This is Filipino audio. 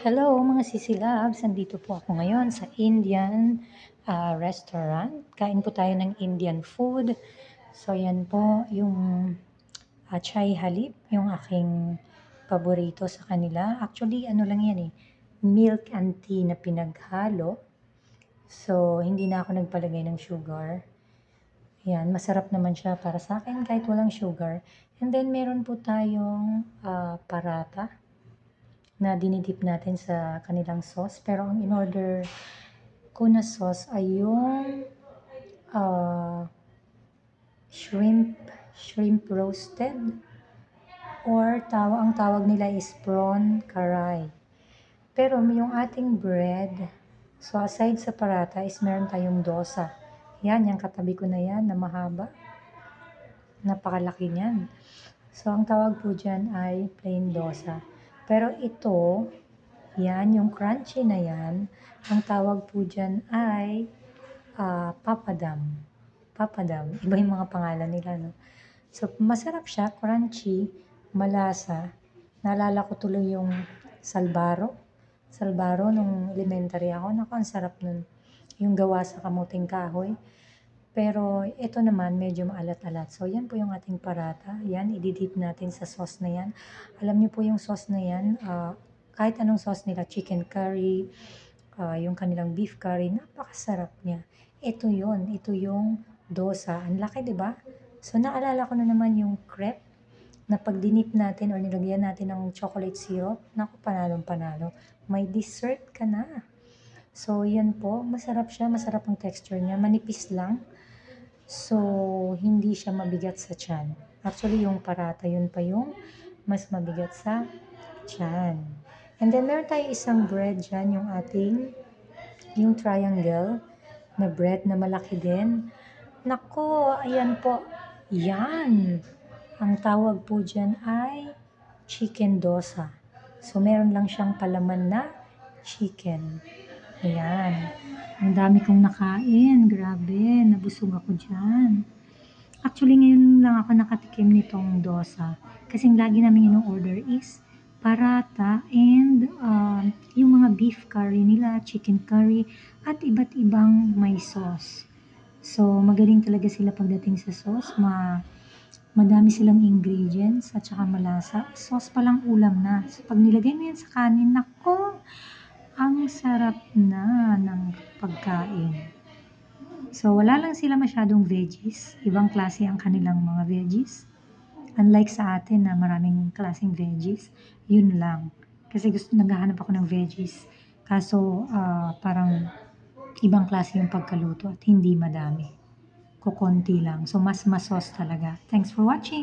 Hello mga sisilabs, nandito po ako ngayon sa Indian restaurant. Kain po tayo ng Indian food. So yan po yung chai halib, yung aking paborito sa kanila. Actually ano lang yan milk and tea na pinaghalo. So hindi na ako nagpalagay ng sugar. Yan, masarap naman siya para sa akin kahit walang sugar. And then meron po tayong parata na dinidip natin sa kanilang sauce. Pero ang in-order ko na sauce ay yung shrimp roasted, or ang tawag nila is prawn karay. Pero yung ating bread, so aside sa parata is meron tayong dosa. Yan, yung katabi ko na yan na mahaba. Napakalaki niyan. So ang tawag po dyan ay plain dosa. Pero ito, yan, yung crunchy na yan, ang tawag po dyan ay papadam. Papadam. Iba yung mga pangalan nila, no? So, masarap siya, crunchy, malasa. Naalala ko tuloy yung salbaro. Salbaro, nung elementary ako, naku, ang sarap nun. Yung gawa sa kamuting kahoy. Pero ito naman, medyo maalat-alat. So, yan po yung ating parata. Yan, ididip natin sa sauce na yan. Alam niyo po yung sauce na yan, kahit anong sauce nila, chicken curry, yung kanilang beef curry, napakasarap niya. Ito yung dosa. Ang laki, di ba? So, naalala ko na naman yung crepe na pag dinip natin or nilagyan natin ng chocolate syrup, naku, panalong-panalo. May dessert ka na. So, yan po. Masarap siya. Masarap ang texture niya. Manipis lang. So, hindi siya mabigat sa tiyan. Actually, yung parata, yun pa yung mas mabigat sa tiyan. And then, meron tayo isang bread dyan, yung triangle na bread na malaki din. Nako, ayan po. Yan. Ang tawag po dyan ay chicken dosa. So, meron lang siyang palaman na chicken. Ayan. Ang dami kong nakain. Grabe, nabusog ako dyan. Actually, ngayon lang ako nakatikim nitong dosa. Kasi lagi namin in-order is parata and yung mga beef curry nila, chicken curry, at iba't ibang may sauce. So, magaling talaga sila pagdating sa sauce. Madami silang ingredients at saka malasa. Sauce palang ulam na. So, pag nilagay mo yan sa kanin, nako, ang sarap na ng pagkain. So, wala lang sila masyadong veggies. Ibang klase ang kanilang mga veggies. Unlike sa atin na maraming klaseng veggies, yun lang. Kasi naghahanap ako ng veggies. Kaso, parang ibang klase yung pagkaluto at hindi madami. Kukunti lang. So, mas masos talaga. Thanks for watching!